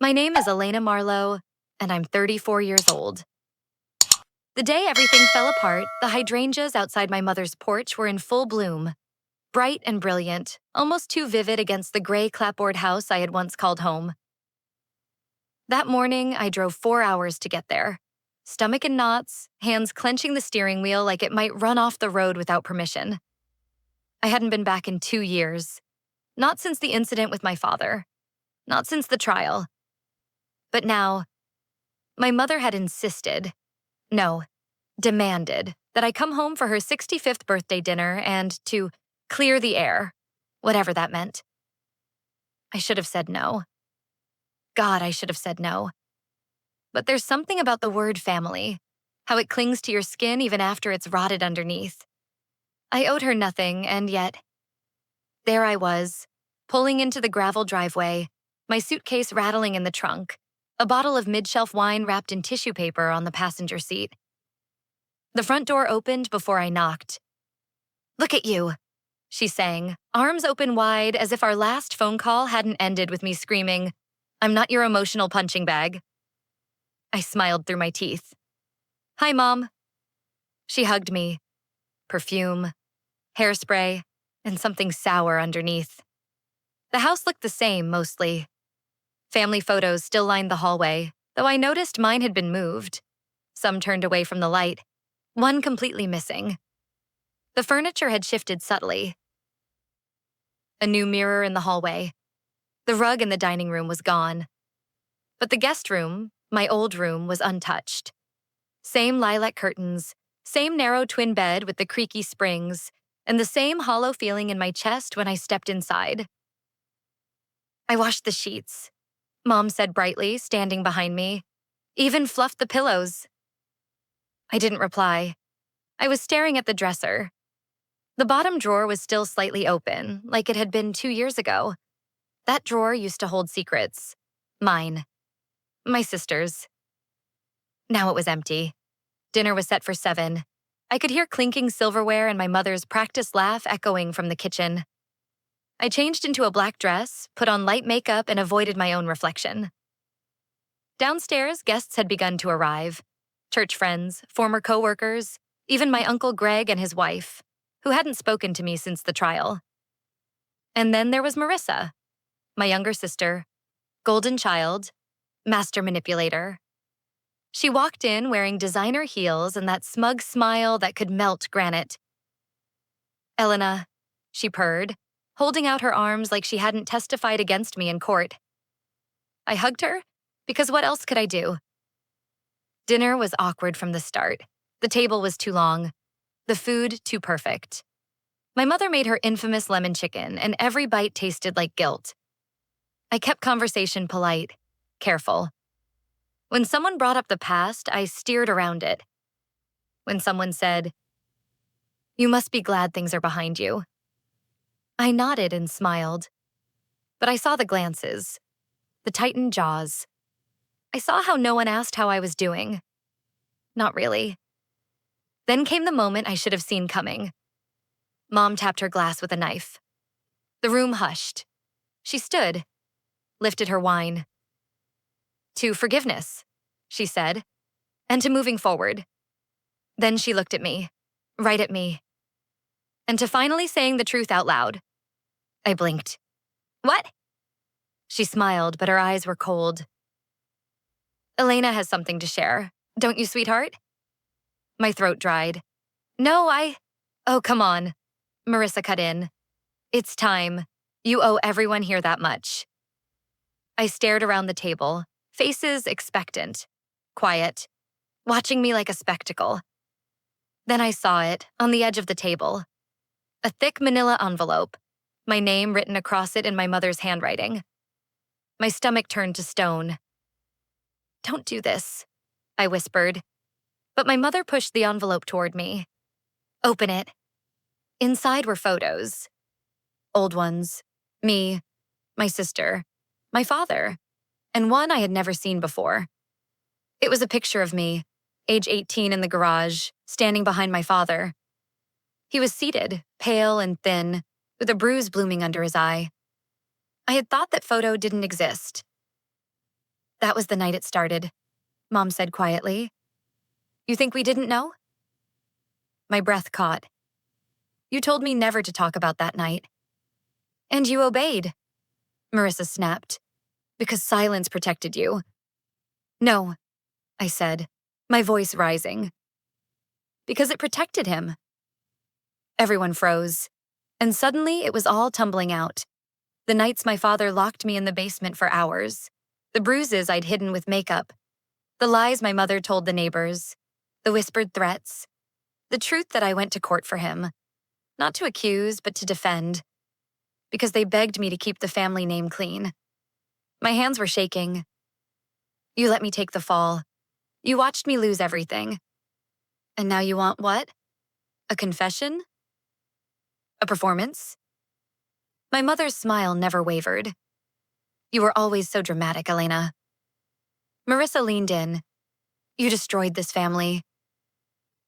My name is Elena Marlowe, and I'm 34 years old. The day everything fell apart, the hydrangeas outside my mother's porch were in full bloom, bright and brilliant, almost too vivid against the gray clapboard house I had once called home. That morning, I drove 4 hours to get there, stomach in knots, hands clenching the steering wheel like it might run off the road without permission. I hadn't been back in 2 years, not since the incident with my father, not since the trial. But now, my mother had demanded that I come home for her 65th birthday dinner and to clear the air, whatever that meant. I should have said no. God, I should have said no. But there's something about the word family, how it clings to your skin even after it's rotted underneath. I owed her nothing, and yet, there I was, pulling into the gravel driveway, my suitcase rattling in the trunk, a bottle of mid-shelf wine wrapped in tissue paper on the passenger seat. The front door opened before I knocked. "Look at you," she sang, arms open wide as if our last phone call hadn't ended with me screaming, "I'm not your emotional punching bag." I smiled through my teeth. "Hi, Mom." She hugged me. Perfume, hairspray, and something sour underneath. The house looked the same, mostly. Family photos still lined the hallway, though I noticed mine had been moved. Some turned away from the light, one completely missing. The furniture had shifted subtly. A new mirror in the hallway. The rug in the dining room was gone. But the guest room, my old room, was untouched. Same lilac curtains, same narrow twin bed with the creaky springs, and the same hollow feeling in my chest when I stepped inside. "I washed the sheets," Mom said brightly, standing behind me. "Even fluffed the pillows." I didn't reply. I was staring at the dresser. The bottom drawer was still slightly open, like it had been 2 years ago. That drawer used to hold secrets. Mine. My sister's. Now it was empty. Dinner was set for 7. I could hear clinking silverware and my mother's practiced laugh echoing from the kitchen. I changed into a black dress, put on light makeup, and avoided my own reflection. Downstairs, guests had begun to arrive. Church friends, former coworkers, even my Uncle Greg and his wife, who hadn't spoken to me since the trial. And then there was Marissa, my younger sister, golden child, master manipulator. She walked in wearing designer heels and that smug smile that could melt granite. "Elena," she purred, holding out her arms like she hadn't testified against me in court. I hugged her, because what else could I do? Dinner was awkward from the start. The table was too long. The food too perfect. My mother made her infamous lemon chicken, and every bite tasted like guilt. I kept conversation polite, careful. When someone brought up the past, I steered around it. When someone said, "You must be glad things are behind you," I nodded and smiled. But I saw the glances, the tightened jaws. I saw how no one asked how I was doing. Not really. Then came the moment I should have seen coming. Mom tapped her glass with a knife. The room hushed. She stood, lifted her wine. "To forgiveness," she said, "and to moving forward." Then she looked at me, right at me, and to finally saying the truth out loud. I blinked. "What?" She smiled, but her eyes were cold. "Elena has something to share. Don't you, sweetheart?" My throat dried. "No, Oh, come on," Marissa cut in. "It's time. You owe everyone here that much." I stared around the table, faces expectant, quiet, watching me like a spectacle. Then I saw it, on the edge of the table. A thick manila envelope, my name written across it in my mother's handwriting. My stomach turned to stone. "Don't do this," I whispered. But my mother pushed the envelope toward me. "Open it." Inside were photos. Old ones. Me, my sister, my father, and one I had never seen before. It was a picture of me, age 18 in the garage, standing behind my father. He was seated, pale and thin, with a bruise blooming under his eye. I had thought that photo didn't exist. That was the night it started, Mom said quietly. You think we didn't know? My breath caught. You told me never to talk about that night. And you obeyed, Marissa snapped, because silence protected you. No, I said, my voice rising. Because it protected him. Everyone froze, and suddenly it was all tumbling out. The nights my father locked me in the basement for hours, the bruises I'd hidden with makeup, the lies my mother told the neighbors, the whispered threats, the truth that I went to court for him, not to accuse, but to defend, because they begged me to keep the family name clean. My hands were shaking. You let me take the fall. You watched me lose everything. And now you want what? A confession? A performance? My mother's smile never wavered. You were always so dramatic, Elena. Marissa leaned in. You destroyed this family.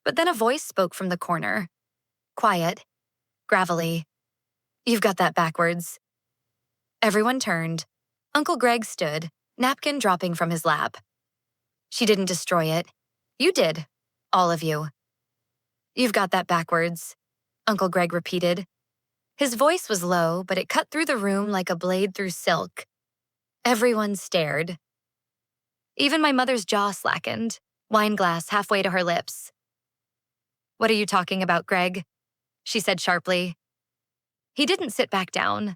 But then a voice spoke from the corner. Quiet, gravelly. You've got that backwards. Everyone turned. Uncle Greg stood, napkin dropping from his lap. She didn't destroy it. You did. All of you. You've got that backwards, Uncle Greg repeated. His voice was low, but it cut through the room like a blade through silk. Everyone stared. Even my mother's jaw slackened, wine glass halfway to her lips. What are you talking about, Greg? She said sharply. He didn't sit back down.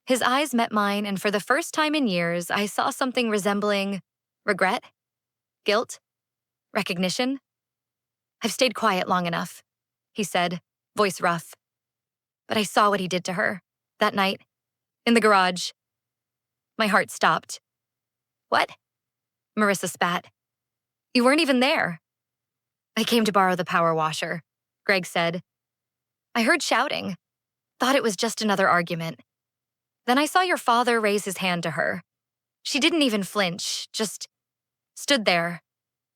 His eyes met mine, and for the first time in years, I saw something resembling regret, guilt, recognition. I've stayed quiet long enough, he said, voice rough. But I saw what he did to her, that night, in the garage. My heart stopped. What? Marissa spat. You weren't even there. I came to borrow the power washer, Greg said. I heard shouting. Thought it was just another argument. Then I saw your father raise his hand to her. She didn't even flinch, just stood there,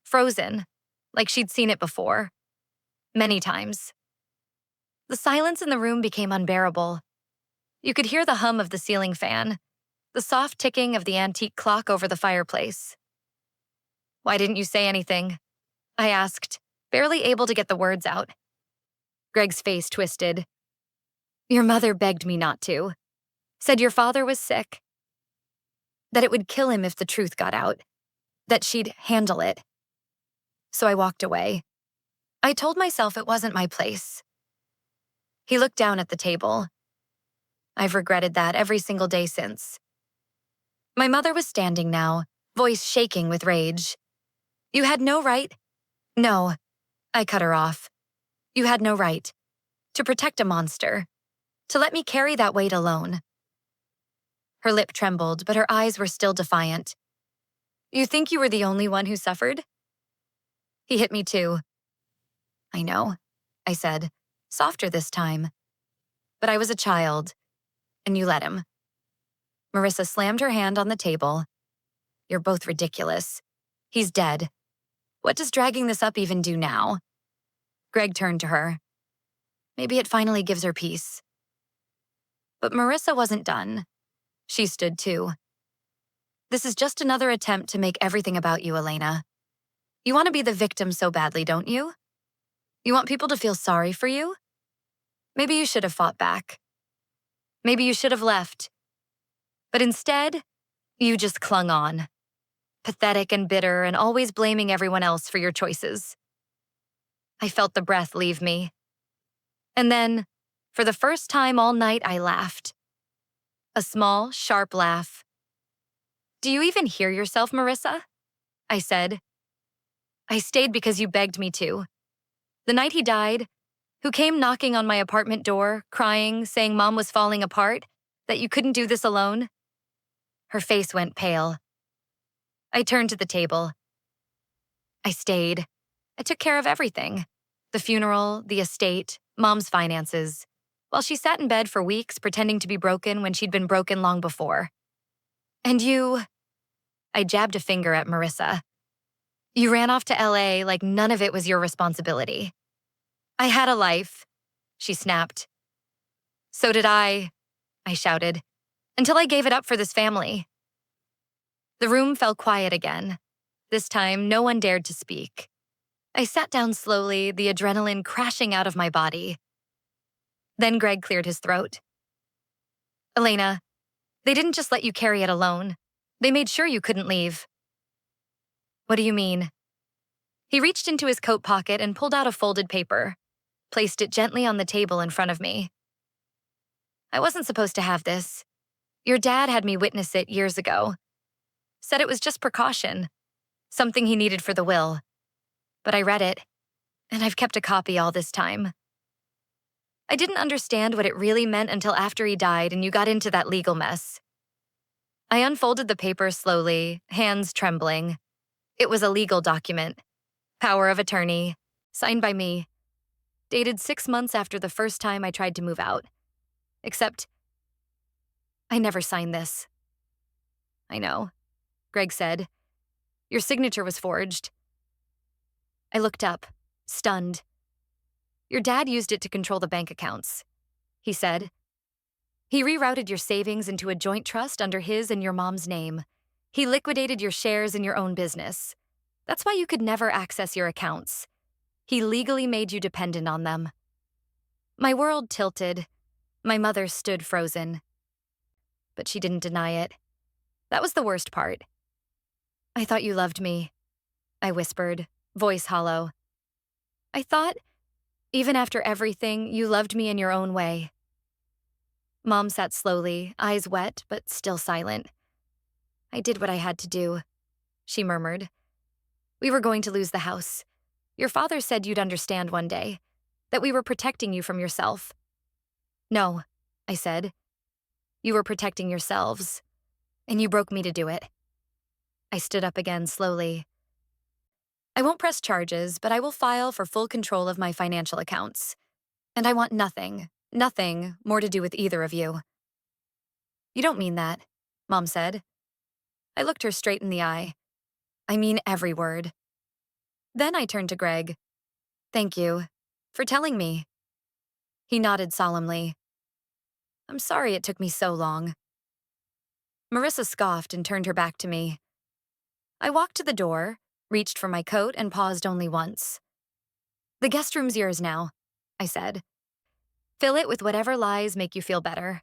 frozen, like she'd seen it before. Many times. The silence in the room became unbearable. You could hear the hum of the ceiling fan, the soft ticking of the antique clock over the fireplace. Why didn't you say anything? I asked, barely able to get the words out. Greg's face twisted. Your mother begged me not to. Said your father was sick. That it would kill him if the truth got out. That she'd handle it. So I walked away. I told myself it wasn't my place. He looked down at the table. I've regretted that every single day since. My mother was standing now, voice shaking with rage. You had no right. No, I cut her off. You had no right. To protect a monster. To let me carry that weight alone. Her lip trembled, but her eyes were still defiant. You think you were the only one who suffered? He hit me too. I know, I said, softer this time. But I was a child, and you let him. Marissa slammed her hand on the table. You're both ridiculous. He's dead. What does dragging this up even do now? Greg turned to her. Maybe it finally gives her peace. But Marissa wasn't done. She stood too. This is just another attempt to make everything about you, Elena. You want to be the victim so badly, don't you? You want people to feel sorry for you? Maybe you should have fought back. Maybe you should have left. But instead, you just clung on. Pathetic and bitter and always blaming everyone else for your choices. I felt the breath leave me. And then, for the first time all night, I laughed. A small, sharp laugh. Do you even hear yourself, Marissa? I said. I stayed because you begged me to. The night he died, who came knocking on my apartment door, crying, saying Mom was falling apart, that you couldn't do this alone? Her face went pale. I turned to the table. I stayed. I took care of everything. The funeral, the estate, Mom's finances, while she sat in bed for weeks pretending to be broken when she'd been broken long before. And you... I jabbed a finger at Marissa. You ran off to LA like none of it was your responsibility. I had a life, she snapped. So did I shouted, until I gave it up for this family. The room fell quiet again. This time, no one dared to speak. I sat down slowly, the adrenaline crashing out of my body. Then Greg cleared his throat. Elena, they didn't just let you carry it alone. They made sure you couldn't leave. What do you mean? He reached into his coat pocket and pulled out a folded paper, placed it gently on the table in front of me. I wasn't supposed to have this. Your dad had me witness it years ago. Said it was just precaution, something he needed for the will. But I read it, and I've kept a copy all this time. I didn't understand what it really meant until after he died and you got into that legal mess. I unfolded the paper slowly, hands trembling. It was a legal document. Power of attorney, signed by me. Dated 6 months after the first time I tried to move out. Except, I never signed this. I know, Greg said. Your signature was forged. I looked up, stunned. Your dad used it to control the bank accounts, he said. He rerouted your savings into a joint trust under his and your mom's name. He liquidated your shares in your own business. That's why you could never access your accounts. He legally made you dependent on them. My world tilted. My mother stood frozen. But she didn't deny it. That was the worst part. I thought you loved me, I whispered, voice hollow. I thought, even after everything, you loved me in your own way. Mom sat slowly, eyes wet, but still silent. I did what I had to do, she murmured. We were going to lose the house. Your father said you'd understand one day, that we were protecting you from yourself. No, I said. You were protecting yourselves, and you broke me to do it. I stood up again slowly. I won't press charges, but I will file for full control of my financial accounts. And I want nothing more to do with either of you. You don't mean that, Mom said. I looked her straight in the eye. I mean every word. Then I turned to Greg. Thank you for telling me. He nodded solemnly. I'm sorry it took me so long. Marissa scoffed and turned her back to me. I walked to the door, reached for my coat, and paused only once. The guest room's yours now, I said. Fill it with whatever lies make you feel better.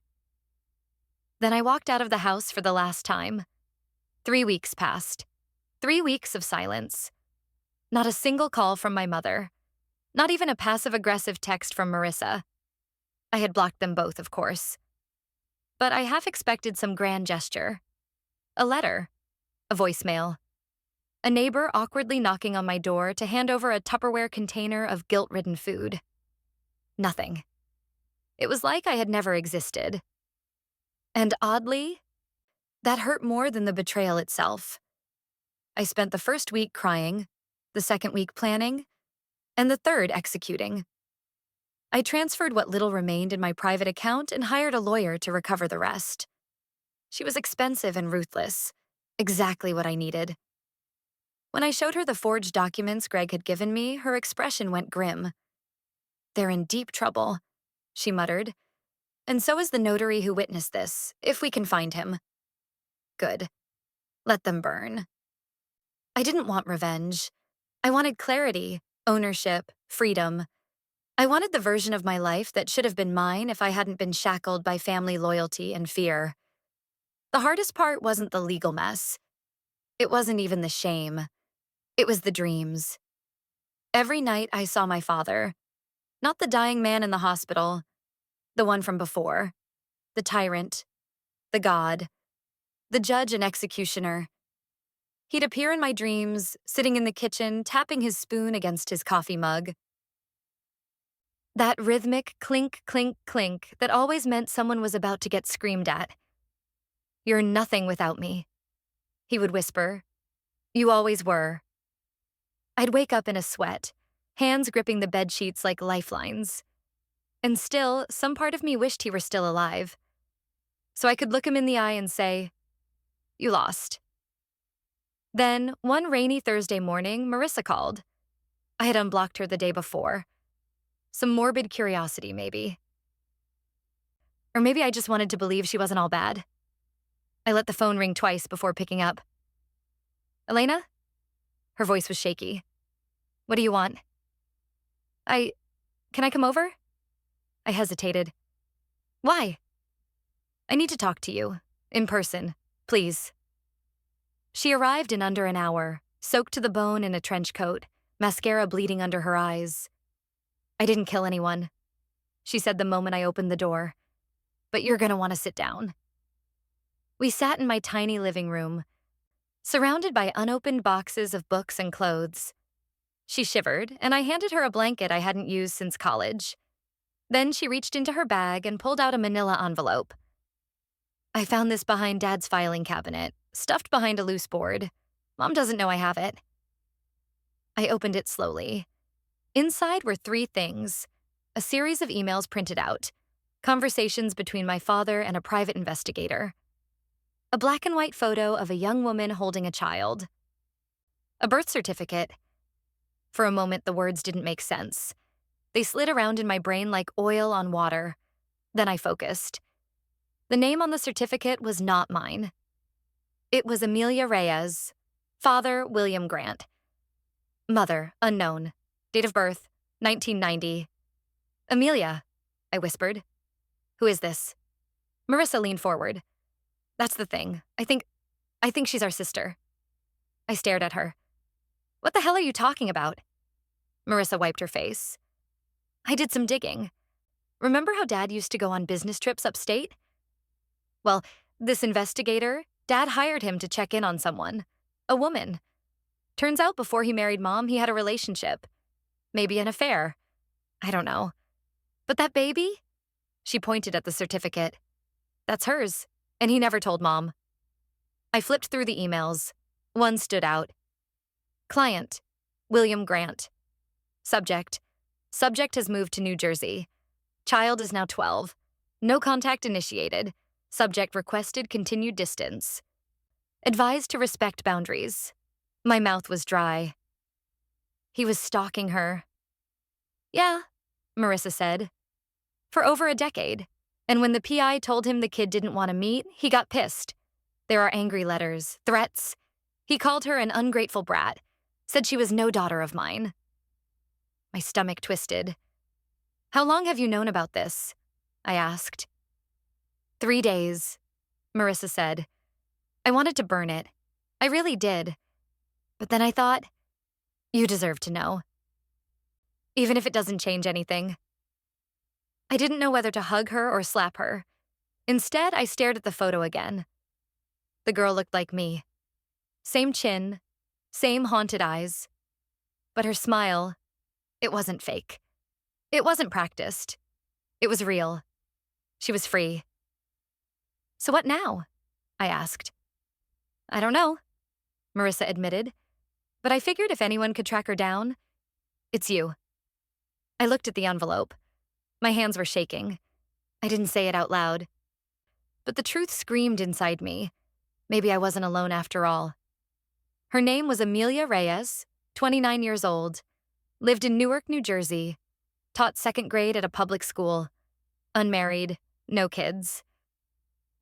Then I walked out of the house for the last time. 3 weeks passed. 3 weeks of silence. Not a single call from my mother. Not even a passive-aggressive text from Marissa. I had blocked them both, of course. But I half expected some grand gesture. A letter. A voicemail. A neighbor awkwardly knocking on my door to hand over a Tupperware container of guilt-ridden food. Nothing. It was like I had never existed. And oddly, that hurt more than the betrayal itself. I spent the first week crying, the second week planning, and the third executing. I transferred what little remained in my private account and hired a lawyer to recover the rest. She was expensive and ruthless, exactly what I needed. When I showed her the forged documents Greg had given me, her expression went grim. They're in deep trouble, she muttered. And so is the notary who witnessed this, if we can find him. Good. Let them burn. I didn't want revenge. I wanted clarity, ownership, freedom. I wanted the version of my life that should have been mine if I hadn't been shackled by family loyalty and fear. The hardest part wasn't the legal mess. It wasn't even the shame. It was the dreams. Every night I saw my father. Not the dying man in the hospital. The one from before. The tyrant. The god. The judge and executioner. He'd appear in my dreams, sitting in the kitchen, tapping his spoon against his coffee mug. That rhythmic clink, clink, clink that always meant someone was about to get screamed at. You're nothing without me, he would whisper. You always were. I'd wake up in a sweat, hands gripping the bedsheets like lifelines. And still, some part of me wished he were still alive. So I could look him in the eye and say, you lost. Then, one rainy Thursday morning, Marissa called. I had unblocked her the day before. Some morbid curiosity, maybe. Or maybe I just wanted to believe she wasn't all bad. I let the phone ring twice before picking up. Elena? Her voice was shaky. What do you want? Can I come over? I hesitated. Why? I need to talk to you. In person. Please. She arrived in under an hour, soaked to the bone in a trench coat, mascara bleeding under her eyes. I didn't kill anyone, she said the moment I opened the door. But you're gonna want to sit down. We sat in my tiny living room, surrounded by unopened boxes of books and clothes. She shivered, and I handed her a blanket I hadn't used since college. Then she reached into her bag and pulled out a manila envelope. I found this behind Dad's filing cabinet, stuffed behind a loose board. Mom doesn't know I have it. I opened it slowly. Inside were 3 things: a series of emails printed out, conversations between my father and a private investigator, a black and white photo of a young woman holding a child, a birth certificate. For a moment, the words didn't make sense. They slid around in my brain like oil on water. Then I focused. The name on the certificate was not mine. It was Amelia Reyes, father William Grant. Mother, unknown. Date of birth, 1990. Amelia, I whispered. Who is this? Marissa leaned forward. That's the thing. I think she's our sister. I stared at her. What the hell are you talking about? Marissa wiped her face. I did some digging. Remember how Dad used to go on business trips upstate? Well, this investigator, Dad hired him to check in on someone. A woman. Turns out before he married Mom, he had a relationship. Maybe an affair. I don't know. But that baby? She pointed at the certificate. That's hers, and he never told Mom. I flipped through the emails. One stood out. Client, William Grant. Subject has moved to New Jersey. Child is now 12. No contact initiated. Subject requested continued distance. Advised to respect boundaries. My mouth was dry. He was stalking her. Yeah, Marissa said. For over a decade. And when the PI told him the kid didn't want to meet, he got pissed. There are angry letters, threats. He called her an ungrateful brat. Said she was no daughter of mine. My stomach twisted. How long have you known about this? I asked. 3 days, Marissa said. I wanted to burn it. I really did. But then I thought, you deserve to know. Even if it doesn't change anything. I didn't know whether to hug her or slap her. Instead, I stared at the photo again. The girl looked like me. Same chin, same haunted eyes. But her smile, it wasn't fake. It wasn't practiced. It was real. She was free. So what now? I asked. I don't know, Marissa admitted. But I figured if anyone could track her down, it's you. I looked at the envelope. My hands were shaking. I didn't say it out loud. But the truth screamed inside me. Maybe I wasn't alone after all. Her name was Amelia Reyes, 29 years old, lived in Newark, New Jersey, taught 2nd grade at a public school, unmarried, no kids.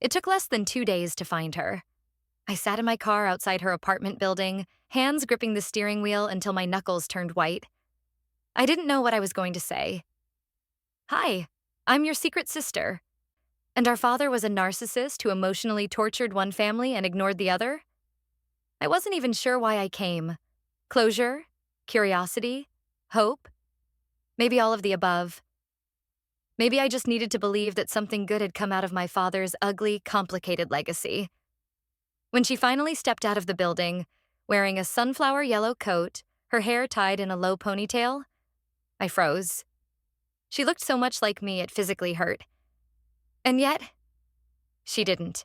It took less than 2 days to find her. I sat in my car outside her apartment building, hands gripping the steering wheel until my knuckles turned white. I didn't know what I was going to say. Hi, I'm your secret sister. And our father was a narcissist who emotionally tortured one family and ignored the other? I wasn't even sure why I came. Closure? Curiosity? Hope? Maybe all of the above. Maybe I just needed to believe that something good had come out of my father's ugly, complicated legacy. When she finally stepped out of the building, wearing a sunflower yellow coat, her hair tied in a low ponytail, I froze. She looked so much like me it physically hurt. And yet, she didn't.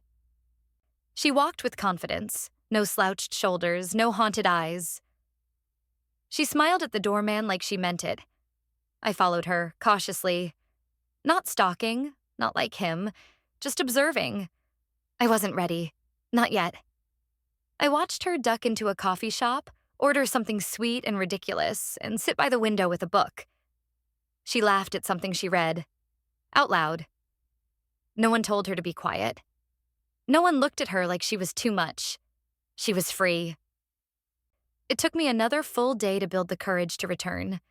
She walked with confidence, no slouched shoulders, no haunted eyes. She smiled at the doorman like she meant it. I followed her, cautiously. Not stalking, not like him, just observing. I wasn't ready. Not yet. I watched her duck into a coffee shop, order something sweet and ridiculous, and sit by the window with a book. She laughed at something she read. Out loud. No one told her to be quiet. No one looked at her like she was too much. She was free. It took me another full day to build the courage to return.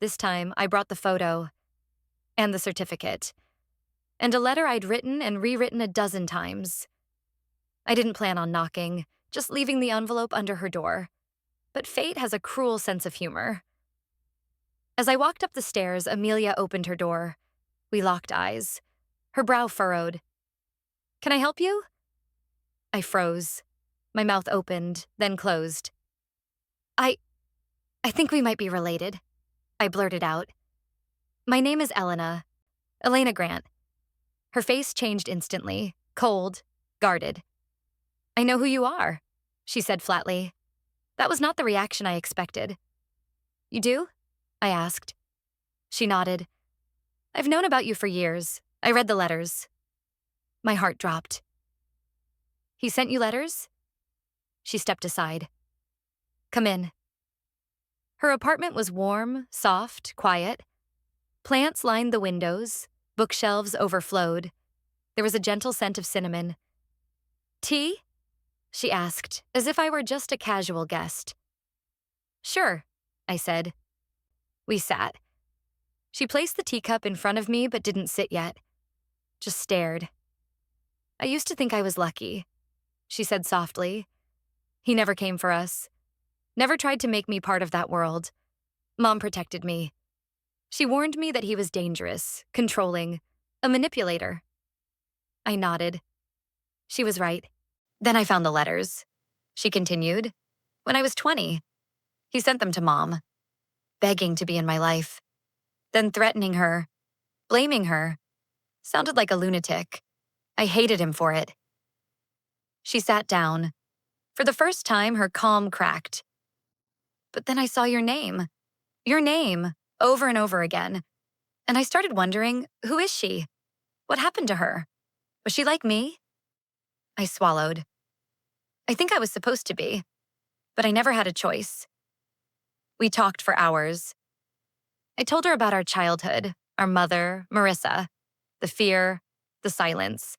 This time, I brought the photo and the certificate, and a letter I'd written and rewritten a dozen times. I didn't plan on knocking, just leaving the envelope under her door. But fate has a cruel sense of humor. As I walked up the stairs, Amelia opened her door. We locked eyes. Her brow furrowed. "Can I help you?" I froze. My mouth opened, then closed. I think we might be related," I blurted out. "My name is Elena Grant." Her face changed instantly, cold, guarded. "I know who you are," she said flatly. That was not the reaction I expected. "You do?" I asked. She nodded. "I've known about you for years. I read the letters." My heart dropped. "He sent you letters?" She stepped aside. "Come in." Her apartment was warm, soft, quiet. Plants lined the windows, bookshelves overflowed. There was a gentle scent of cinnamon. "Tea?" she asked, as if I were just a casual guest. "Sure," I said. We sat. She placed the teacup in front of me but didn't sit yet, just stared. "I used to think I was lucky," she said softly. "He never came for us. Never tried to make me part of that world. Mom protected me. She warned me that he was dangerous, controlling, a manipulator." I nodded. She was right. "Then I found the letters," she continued. "When I was 20, he sent them to Mom, begging to be in my life, then threatening her, blaming her. Sounded like a lunatic. I hated him for it." She sat down. For the first time, her calm cracked. "But then I saw your name, over and over again. And I started wondering, who is she? What happened to her? Was she like me?" I swallowed. I think I was supposed to be, but I never had a choice. We talked for hours. I told her about our childhood, our mother, Marissa, the fear, the silence,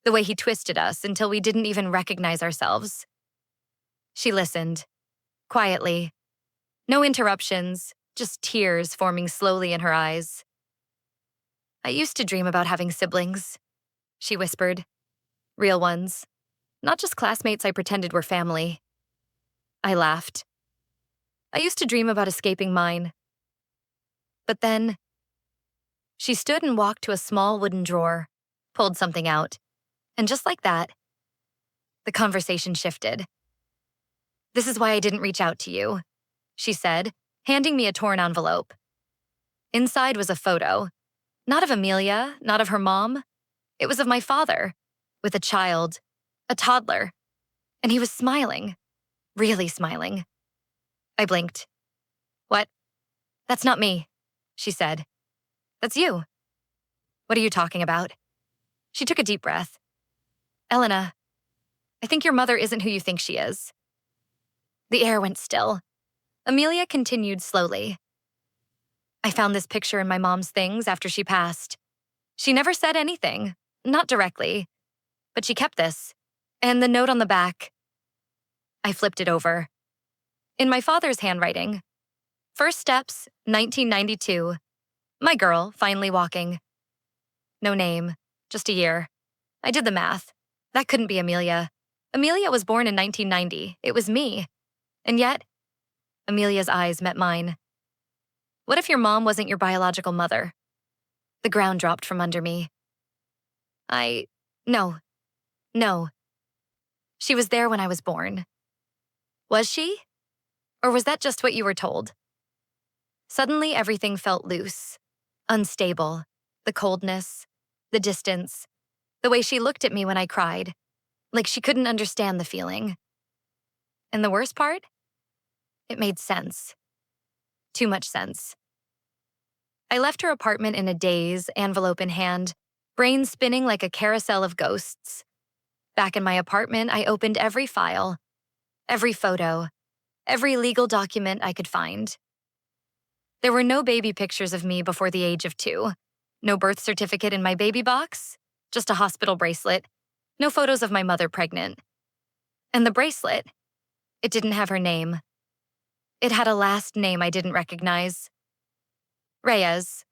the way he twisted us until we didn't even recognize ourselves. She listened, quietly. No interruptions, just tears forming slowly in her eyes. "I used to dream about having siblings," she whispered. "Real ones. Not just classmates I pretended were family." I laughed. "I used to dream about escaping mine. But then..." She stood and walked to a small wooden drawer, pulled something out, and just like that, the conversation shifted. "This is why I didn't reach out to you," she said, handing me a torn envelope. Inside was a photo, not of Amelia, not of her mom. It was of my father, with a child, a toddler, and he was smiling, really smiling. I blinked. "What? That's not me," she said. "That's you." "What are you talking about?" She took a deep breath. "Elena, I think your mother isn't who you think she is." The air went still. Amelia continued slowly. "I found this picture in my mom's things after she passed. She never said anything, not directly, but she kept this. And the note on the back." I flipped it over. In my father's handwriting. "First steps, 1992. My girl, finally walking." No name, just a year. I did the math. That couldn't be Amelia. Amelia was born in 1990. It was me. And yet, Amelia's eyes met mine. "What if your mom wasn't your biological mother?" The ground dropped from under me. No. She was there when I was born." "Was she? Or was that just what you were told?" Suddenly, everything felt loose, unstable. The coldness, the distance, the way she looked at me when I cried, like she couldn't understand the feeling. And the worst part? It made sense. Too much sense. I left her apartment in a daze, envelope in hand, brain spinning like a carousel of ghosts. Back in my apartment, I opened every file, every photo, every legal document I could find. There were no baby pictures of me before the age of 2. No birth certificate in my baby box, just a hospital bracelet. No photos of my mother pregnant. And the bracelet, it didn't have her name, It had a last name I didn't recognize. Reyes.